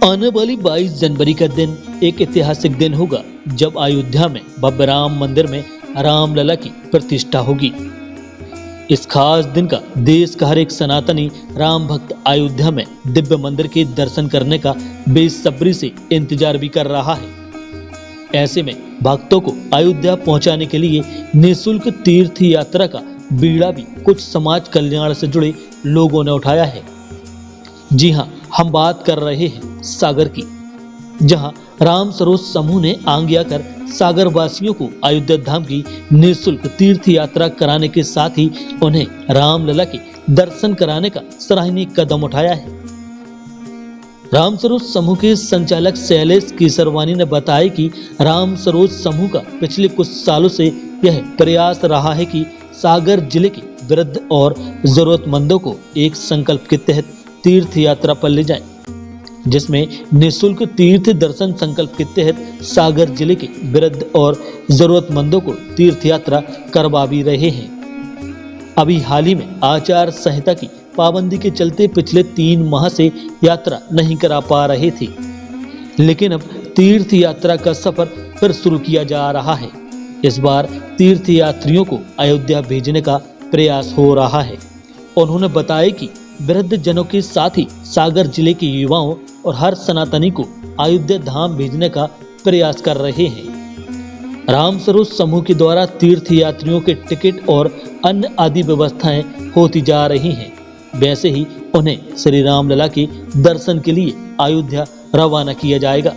आने वाली 22 जनवरी का दिन एक ऐतिहासिक दिन होगा जब अयोध्या में भव्य राम मंदिर में रामलला की प्रतिष्ठा होगी। इस खास दिन का देश का हर एक सनातनी राम भक्त अयोध्या में दिव्य मंदिर के दर्शन करने का बेसब्री से इंतजार भी कर रहा है। ऐसे में भक्तों को अयोध्या पहुंचाने के लिए निःशुल्क तीर्थ यात्रा का बीड़ा भी कुछ समाज कल्याण से जुड़े लोगों ने उठाया है। जी हां, हम बात कर रहे हैं सागर की, जहां राम सरोज समूह ने आगे आकर सागर वासियों को अयोध्या धाम की निःशुल्क तीर्थ यात्रा कराने के साथ ही उन्हें रामलला के दर्शन कराने का सराहनीय कदम उठाया है। राम सरोज समूह के संचालक शैलेश केसरवानी ने बताया कि राम सरोज समूह का पिछले कुछ सालों से यह प्रयास रहा है कि सागर जिले के वृद्ध और जरूरतमंदों को एक संकल्प के तहत तीर्थ यात्रा पर ले जाएं, जिसमें निःशुल्क तीर्थ दर्शन संकल्प के तहत सागर जिले के वृद्ध और जरूरतमंदों को तीर्थ यात्रा करवा भी रहे हैं। अभी हाल ही में आचार संहिता की पाबंदी के चलते पिछले 3 माह से यात्रा नहीं करा पा रहे थे, लेकिन अब तीर्थ यात्रा का सफर फिर शुरू किया जा रहा है। इस बार तीर्थ यात्रियों को अयोध्या भेजने का प्रयास हो रहा है। उन्होंने बताया कि वृद्ध जनों के साथ ही सागर जिले के युवाओं और हर सनातनी को अयोध्या धाम भेजने का प्रयास कर रहे हैं। राम सरोज समूह के द्वारा तीर्थ यात्रियों के टिकट और अन्य आदि व्यवस्थाएं होती जा रही हैं। वैसे ही उन्हें श्री रामलला के दर्शन के लिए अयोध्या रवाना किया जाएगा।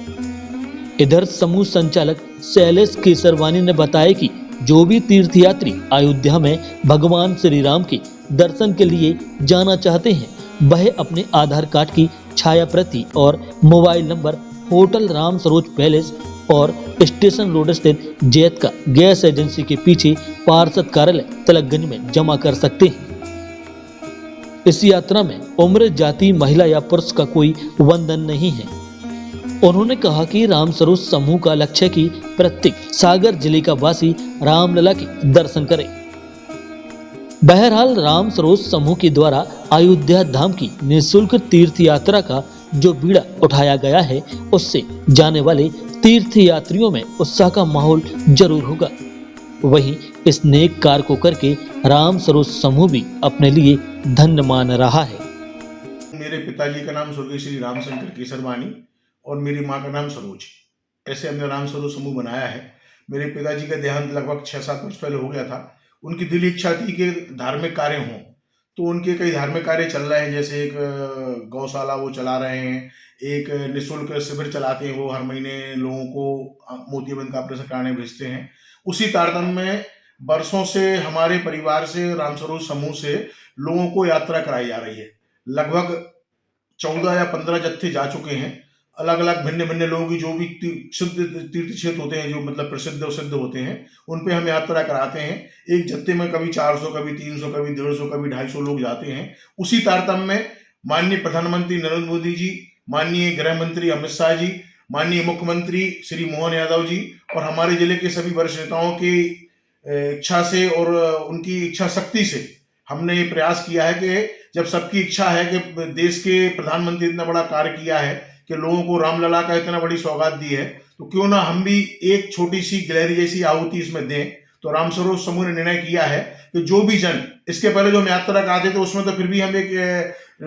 इधर समूह संचालक शैलेश केसरवानी ने बताया कि जो भी तीर्थयात्री अयोध्या में भगवान श्री राम के दर्शन के लिए जाना चाहते हैं, वह अपने आधार कार्ड की छाया प्रति और mobile number hotel Ram Saroj palace और स्टेशन रोड स्थित जैत का गैस एजेंसी के पीछे पार्षद कार्यालय तिलकगंज में जमा कर सकते हैं। इस यात्रा में उम्र, जाति, महिला या पुरुष का कोई बंधन नहीं है। उन्होंने कहा कि राम सरोज समूह का लक्ष्य है कि प्रत्येक सागर जिले का वासी रामलला के दर्शन करे। बहरहाल राम सरोज समूह के द्वारा अयोध्या धाम की निःशुल्क तीर्थ यात्रा का जो बीड़ा उठाया गया है, उससे जाने वाले तीर्थ यात्रियों में उत्साह का माहौल जरूर होगा। वहीं इस नेक कार्य को करके राम सरोज समूह भी अपने लिए धन्य मान रहा है। मेरे पिताजी का नाम स्वर्गीय श्री रामशंकर केसरवानी और मेरी माँ का नाम सरोज। ऐसे हमने राम सरोज समूह बनाया है। मेरे पिताजी का देहांत लगभग 6-7 वर्ष पहले हो गया था। उनकी दिली इच्छा थी कि धार्मिक कार्य हों, तो उनके कई धार्मिक कार्य चल रहे हैं। जैसे एक गौशाला वो चला रहे हैं, एक निःशुल्क शिविर चलाते हैं, वो हर महीने लोगों को मोतियाबिंद का ऑपरेशन कराने भेजते हैं। उसी तारतम्य में वर्षों से हमारे परिवार से राम सरोज समूह से लोगों को यात्रा कराई जा रही है। लगभग 14 या 15 जत्थे जा चुके हैं। अलग अलग भिन्न भिन्न लोगों की जो भी शुद्ध तीर्थ क्षेत्र होते हैं, जो मतलब प्रसिद्ध और सिद्ध होते हैं, उन पे हम यात्रा कराते हैं। एक जत्थे में कभी 400, कभी 300, कभी 150, कभी 250 लोग जाते हैं। उसी तारतम्य में माननीय प्रधानमंत्री नरेंद्र मोदी जी, माननीय गृह मंत्री अमित शाह जी, माननीय मुख्यमंत्री श्री मोहन यादव जी और हमारे जिले के सभी वरिष्ठ नेताओं की इच्छा से और उनकी इच्छा शक्ति से हमने ये प्रयास किया है कि जब सबकी इच्छा है कि देश के प्रधानमंत्री इतना बड़ा कार्य किया है कि लोगों को रामलला का इतना बड़ी सौगात दी है, तो क्यों ना हम भी एक छोटी सी गिलहरी जैसी आहुति इसमें दें। तो राम सरोज समूह ने निर्णय किया है कि जो भी जन, इसके पहले जो हम यात्रा कराते थे उसमें तो फिर भी हम एक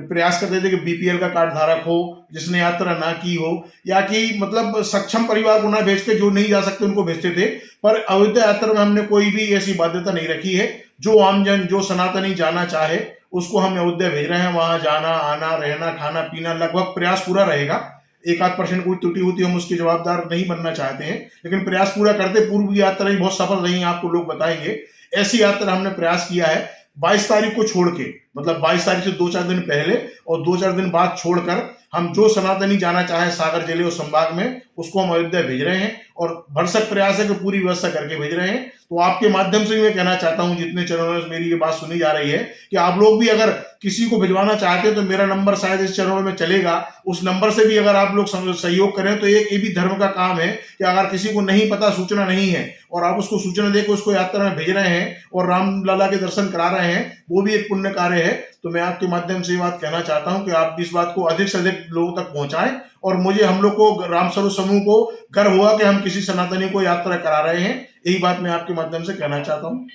प्रयास करते थे कि बीपीएल का कार्ड धारक हो, जिसने यात्रा ना की हो, या कि मतलब सक्षम परिवार को ना भेज के जो नहीं जा सकते उनको भेजते थे। पर अयोध्या यात्रा में हमने कोई भी ऐसी बाध्यता नहीं रखी है। जो आमजन, जो सनातनी जाना चाहे उसको हम अयोध्या भेज रहे हैं। वहां जाना, आना, रहना, खाना, पीना लगभग प्रयास पूरा रहेगा। 1-8% कोई त्रुटि होती है, हम उसके जवाबदार नहीं बनना चाहते हैं, लेकिन प्रयास पूरा करते। पूर्व की यात्रा ही बहुत सफल रही, आपको लोग बताएंगे। ऐसी यात्रा हमने प्रयास किया है 22 तारीख को छोड़ के, मतलब 22 तारीख से 2-4 दिन पहले और 2-4 दिन बाद छोड़कर हम जो सनातनी जाना चाहे सागर जिले और संभाग में, उसको हम अयोध्या भेज रहे हैं और भरसक प्रयास है कि पूरी व्यवस्था करके भेज रहे हैं। तो आपके माध्यम से मैं कहना चाहता हूं, जितने चैनलों में मेरी ये बात सुनी जा रही है, कि आप लोग भी अगर किसी को भिजवाना चाहते हैं तो मेरा नंबर शायद इस चैनल में चलेगा। उस नंबर से भी अगर आप लोग सहयोग करें तो एक ये भी धर्म का काम है कि अगर किसी को नहीं पता, सूचना नहीं है और आप उसको सूचना देकर उसको यात्रा में भेज रहे हैं और रामलला के दर्शन करा रहे हैं, वो भी एक पुण्य कार्य है। तो मैं आपके माध्यम से ये बात कहना चाहता हूं कि आप इस बात को अधिक से अधिक लोगों तक पहुंचाएं और मुझे, हम लोग को, रामस्वरूप समूह को गर्व हुआ कि हम किसी सनातनी को यात्रा करा रहे हैं। यही बात मैं आपके माध्यम से कहना चाहता हूं।